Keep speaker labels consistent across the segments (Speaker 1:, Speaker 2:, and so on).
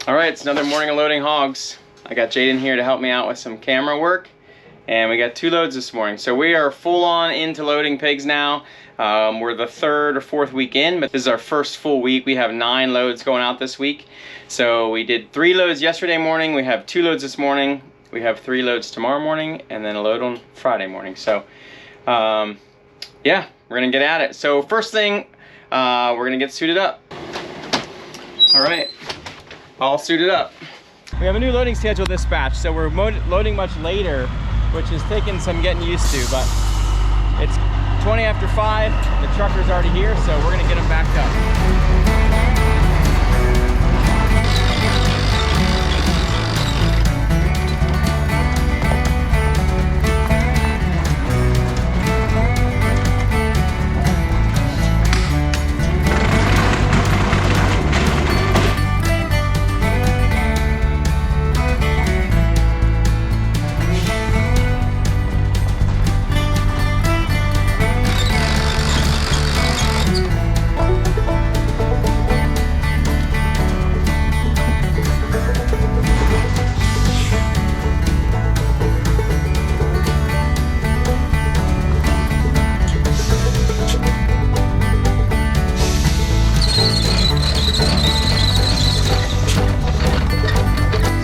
Speaker 1: All right, it's another morning of loading hogs. I got Jaden here to help me out with some camera work, and we got 2 loads this morning. So we are full on into loading pigs now. We're the 3rd or 4th week in, but this is our first full week. We have 9 loads going out this week. So we did 3 loads yesterday morning. We have 2 loads this morning. We have 3 loads tomorrow morning, and then a load on Friday morning. So yeah, we're gonna get at it. So first thing, we're gonna get suited up. All right, all suited up. We have a new loading schedule this batch, so we're loading much later, which is taking some getting used to, but it's 20 after 5, the trucker's already here, so we're gonna get them backed up.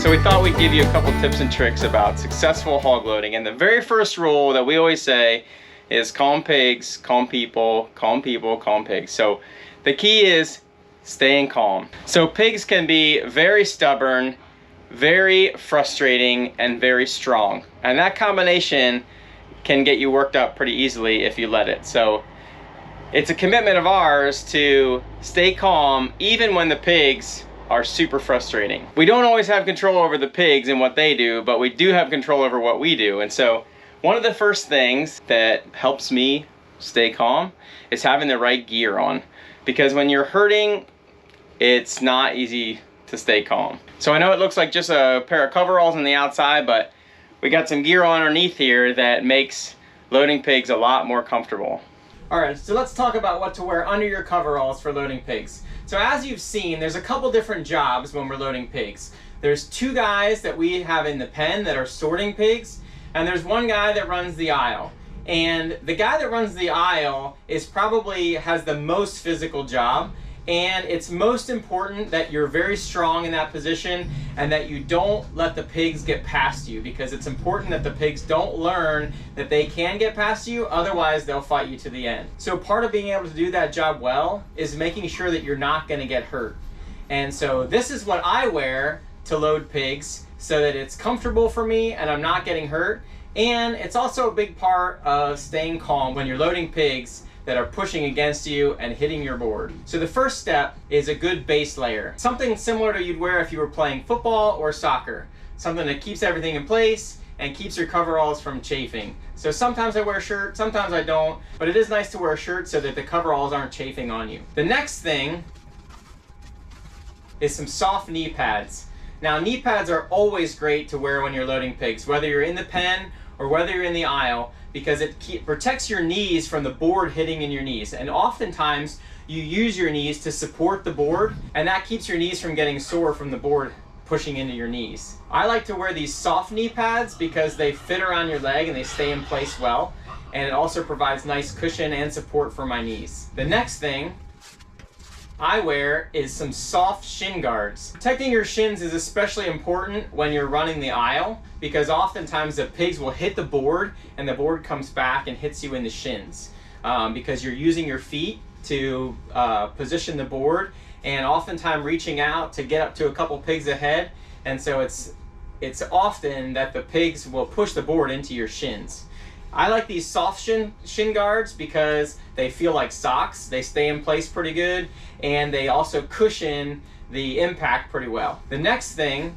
Speaker 1: So we thought we'd give you a couple tips and tricks about successful hog loading. And the very first rule that we always say is calm pigs, calm people, calm people, calm pigs. So the key is staying calm. So pigs can be very stubborn, very frustrating, and very strong. And that combination can get you worked up pretty easily if you let it. So it's a commitment of ours to stay calm even when the pigs are super frustrating. We don't always have control over the pigs and what they do, but we do have control over what we do. And so one of the first things that helps me stay calm is having the right gear on. Because when you're herding, it's not easy to stay calm. So I know it looks like just a pair of coveralls on the outside, but we got some gear on underneath here that makes loading pigs a lot more comfortable. All right, so let's talk about what to wear under your coveralls for loading pigs. So as you've seen, there's a couple different jobs when we're loading pigs. There's 2 guys that we have in the pen that are sorting pigs, and there's 1 guy that runs the aisle. And the guy that runs the aisle has the most physical job, and it's most important that you're very strong in that position and that you don't let the pigs get past you, because it's important that the pigs don't learn that they can get past you, otherwise they'll fight you to the end. So part of being able to do that job well is making sure that you're not going to get hurt. And so this is what I wear to load pigs so that it's comfortable for me and I'm not getting hurt. And it's also a big part of staying calm when you're loading pigs that are pushing against you and hitting your board. So the first step is a good base layer. Something similar to you'd wear if you were playing football or soccer. Something that keeps everything in place and keeps your coveralls from chafing. So sometimes I wear a shirt, sometimes I don't, but it is nice to wear a shirt so that the coveralls aren't chafing on you. The next thing is some soft knee pads. Now knee pads are always great to wear when you're loading pigs, whether you're in the pen or whether you're in the aisle, because it protects your knees from the board hitting in your knees. And oftentimes you use your knees to support the board, and that keeps your knees from getting sore from the board pushing into your knees. I like to wear these soft knee pads because they fit around your leg and they stay in place well, and it also provides nice cushion and support for my knees. The next thing I wear is some soft shin guards. Protecting your shins is especially important when you're running the aisle, because oftentimes the pigs will hit the board and the board comes back and hits you in the shins, because you're using your feet to position the board and oftentimes reaching out to get up to a couple pigs ahead, and so it's often that the pigs will push the board into your shins. I like these soft shin guards because they feel like socks. They stay in place pretty good, and they also cushion the impact pretty well. The next thing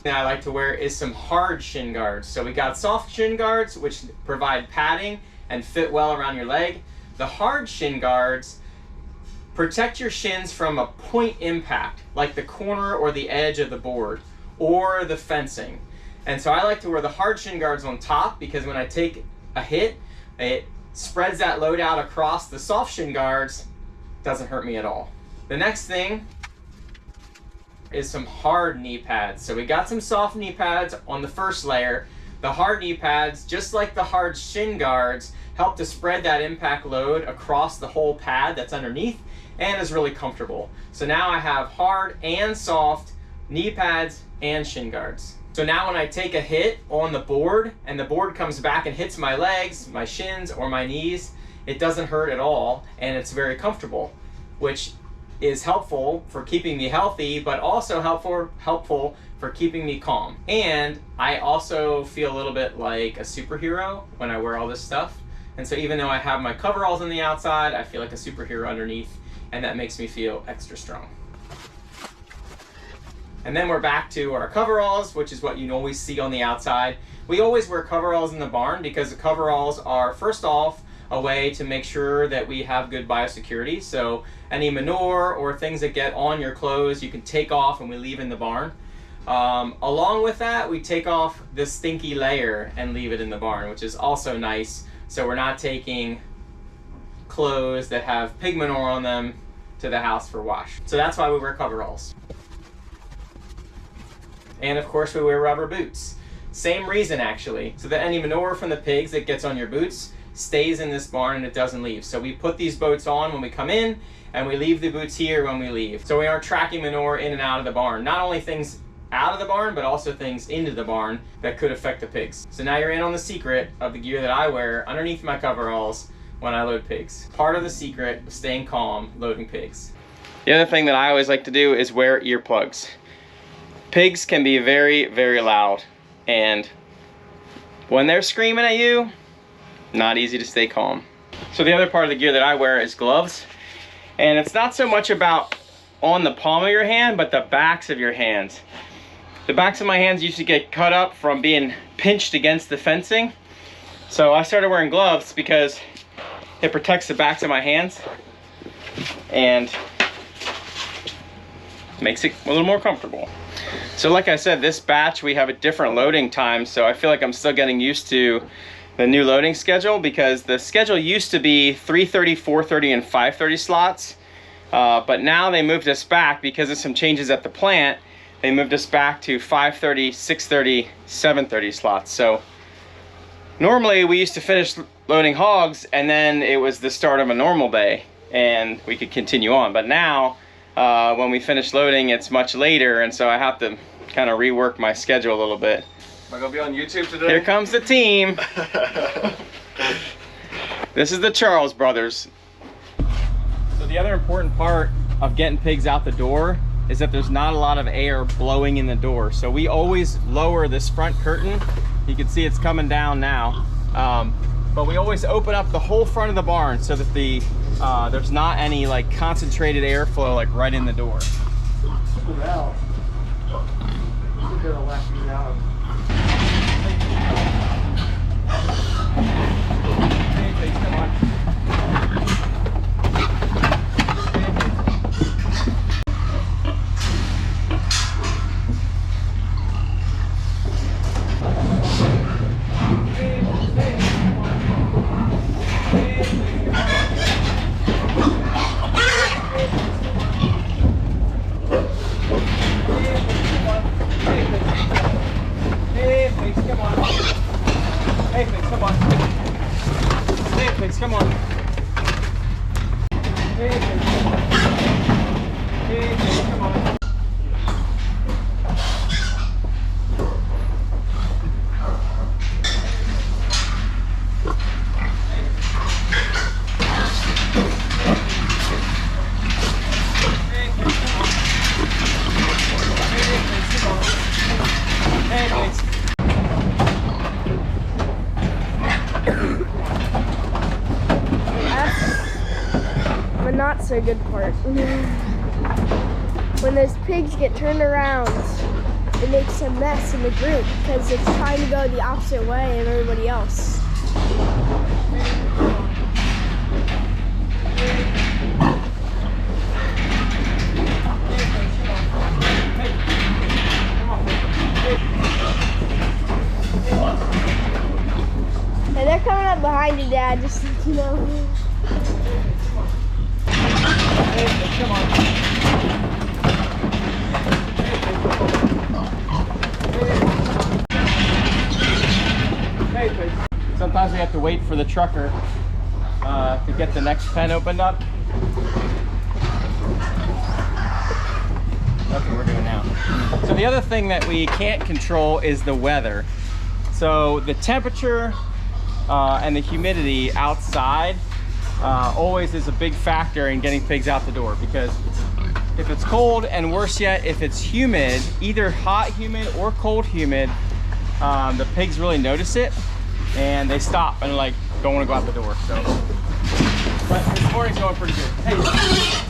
Speaker 1: that I like to wear is some hard shin guards. So we got soft shin guards, which provide padding and fit well around your leg. The hard shin guards protect your shins from a point impact, like the corner or the edge of the board or the fencing. And so I like to wear the hard shin guards on top, because when I take a hit, it spreads that load out across. The soft shin guards, doesn't hurt me at all. The next thing is some hard knee pads. So we got some soft knee pads on the first layer. The hard knee pads, just like the hard shin guards, help to spread that impact load across the whole pad that's underneath and is really comfortable. So now I have hard and soft knee pads and shin guards. So now when I take a hit on the board and the board comes back and hits my legs, my shins, or my knees, it doesn't hurt at all and it's very comfortable, which is helpful for keeping me healthy, but also helpful for keeping me calm. And I also feel a little bit like a superhero when I wear all this stuff. And so even though I have my coveralls on the outside, I feel like a superhero underneath, and that makes me feel extra strong. And then we're back to our coveralls, which is what you always see on the outside. We always wear coveralls in the barn because the coveralls are, first off, a way to make sure that we have good biosecurity. So any manure or things that get on your clothes, you can take off and we leave in the barn. Along with that, we take off the stinky layer and leave it in the barn, which is also nice. So we're not taking clothes that have pig manure on them to the house for wash. So that's why we wear coveralls. And of course we wear rubber boots. Same reason actually, so that any manure from the pigs that gets on your boots stays in this barn and it doesn't leave. So we put these boats on when we come in and we leave the boots here when we leave. So we aren't tracking manure in and out of the barn. Not only things out of the barn, but also things into the barn that could affect the pigs. So now you're in on the secret of the gear that I wear underneath my coveralls when I load pigs. Part of the secret of staying calm loading pigs. The other thing that I always like to do is wear earplugs. Pigs can be very, very loud, and when they're screaming at you, not easy to stay calm. So the other part of the gear that I wear is gloves, and it's not so much about on the palm of your hand, but the backs of your hands. The backs of my hands used to get cut up from being pinched against the fencing, so I started wearing gloves because it protects the backs of my hands and makes it a little more comfortable. So like I said, this batch we have a different loading time, so I feel like I'm still getting used to the new loading schedule, because the schedule used to be 3:30, 4:30, and 5:30 slots, but now they moved us back because of some changes at the plant. They moved us back to 5:30, 6:30, 7:30 slots. So normally we used to finish loading hogs and then it was the start of a normal day and we could continue on, but now when we finish loading, it's much later, and so I have to kind of rework my schedule a little bit.
Speaker 2: Am I gonna be on YouTube today?
Speaker 1: Here comes the team. This is the Charles brothers. So the other important part of getting pigs out the door is that there's not a lot of air blowing in the door. So we always lower this front curtain. You can see it's coming down now. But we always open up the whole front of the barn so that there's not any like concentrated airflow like right in the door.
Speaker 2: Well, you could have left me out.
Speaker 1: Hey, come on. Come on. Hey, come on. Hey, come on. Hey, please.
Speaker 3: The not so good part. When those pigs get turned around, it makes a mess in the group because it's trying to go the opposite way of everybody else. And they're coming up behind you, Dad, just so you know.
Speaker 1: Hey, come on. Hey, Sometimes we have to wait for the trucker to get the next pen opened up. That's what we're doing now. So the other thing that we can't control is the weather. So the temperature and the humidity outside always is a big factor in getting pigs out the door, because if it's cold, and worse yet, if it's humid, either hot humid or cold humid, the pigs really notice it and they stop and like don't want to go out the door. So, but this morning's going pretty good. Hey.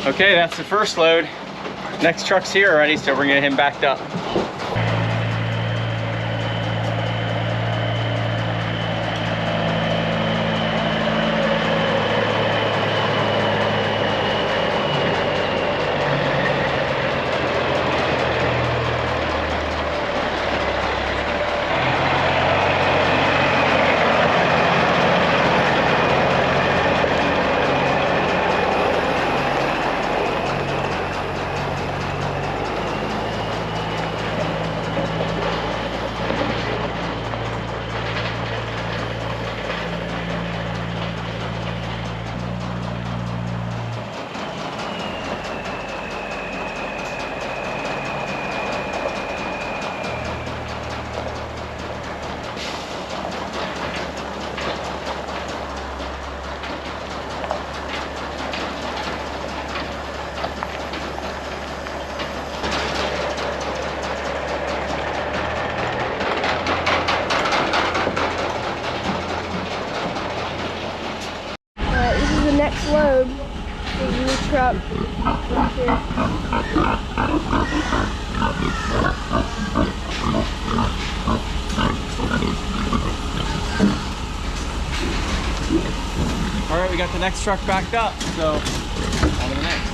Speaker 1: Okay, that's the first load. Next truck's here already, so we're gonna get him backed up.
Speaker 3: Next load is a new truck right here.
Speaker 1: All right, we got the next truck backed up, so on to the next.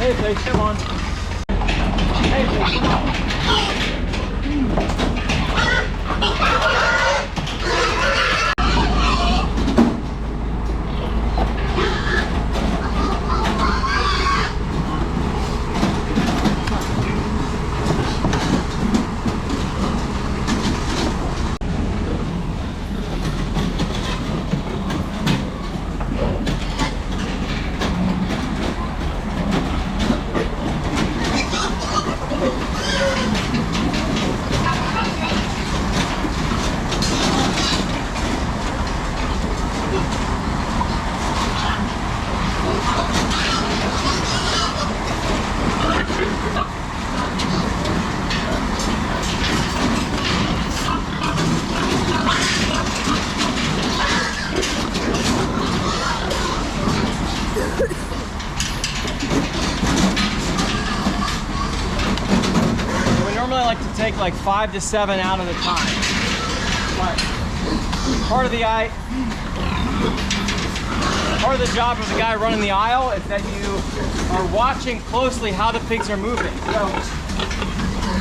Speaker 1: Hey, Blake, come on. Hey, Blake, come on. Normally I like to take like 5 to 7 out at a time. But part of the job of the guy running the aisle is that you are watching closely how the pigs are moving. So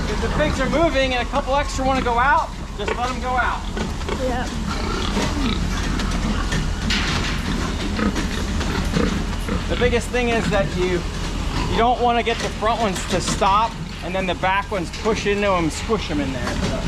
Speaker 1: if the pigs are moving and a couple extra want to go out, just let them go out.
Speaker 3: Yeah.
Speaker 1: The biggest thing is that you don't want to get the front ones to stop and then the back ones push into them, squish them in there. So.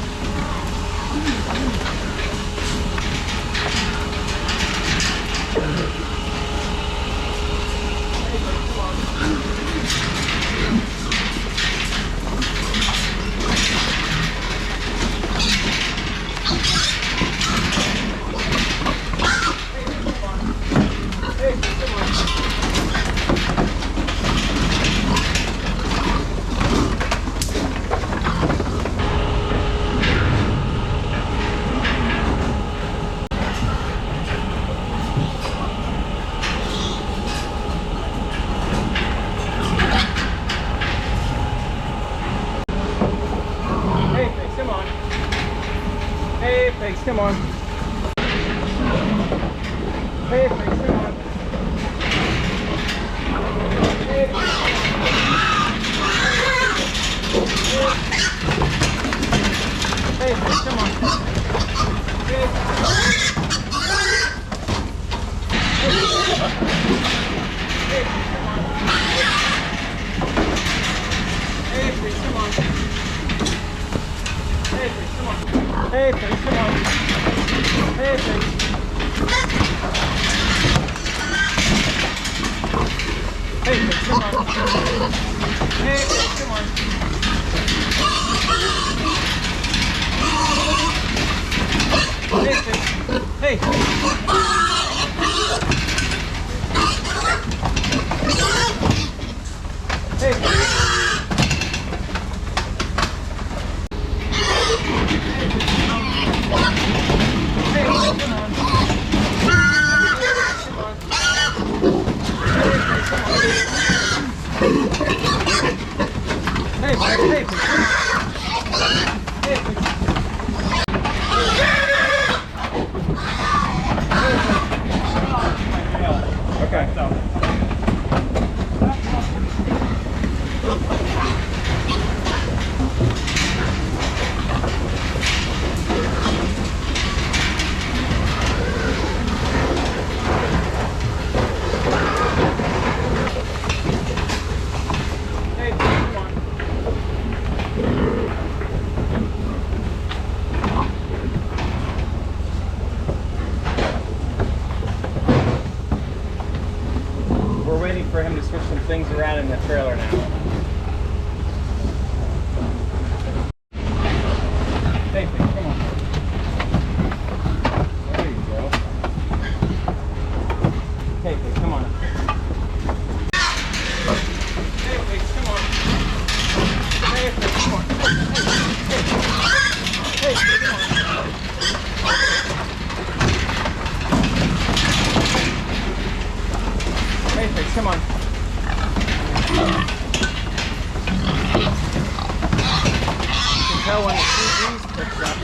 Speaker 1: Hey, pigs, come on. Hey, pigs, come on. Hey, pigs. Hey, pigs, come on. Hey, pigs, come on. Hey, pigs, come on. Hey, pigs, come on. Hey, pigs, come on. Hey, pigs, come on. Hey, pigs. Hey, pigs, come on. Hey, pigs, come on. Hey, pigs. Hey. Hey, pigs. Okay, so. Hey, come on. We're waiting for him to switch some things around in the trailer now. Hey, pig, come on. There you go. Hey, pig, come on. Hey, pig, come on. Hey, pig, come on. Hey, pig, come on. Hey, pigs, come on. You can tell when the CG's picks up.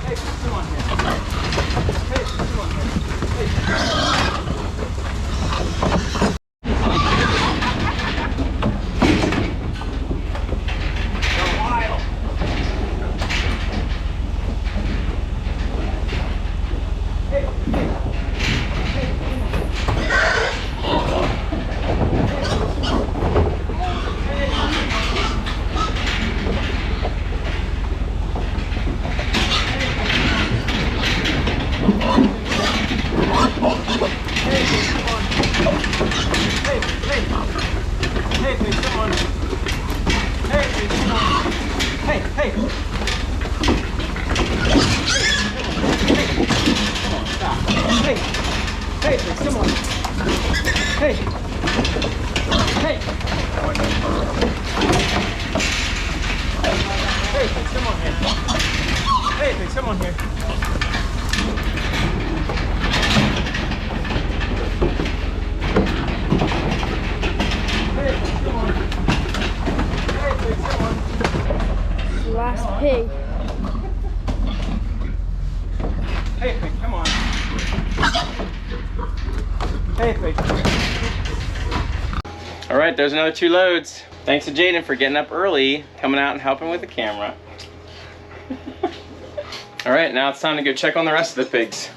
Speaker 1: Hey, pigs, come on here. Hey, pigs, come on here. Hey, pigs. They're wild. Hey, hey. Hey, please, come on. Hey, please, come on. Hey, hey. Come on, stop. Hey, hey, please, come on. Hey, hey. Hey, please, come on here. Hey, please, come on here.
Speaker 3: Last pig.
Speaker 1: Hey, pig, come on. Hey, pig. All right, there's another 2 loads. Thanks to Jaden for getting up early, coming out and helping with the camera. All right, now it's time to go check on the rest of the pigs.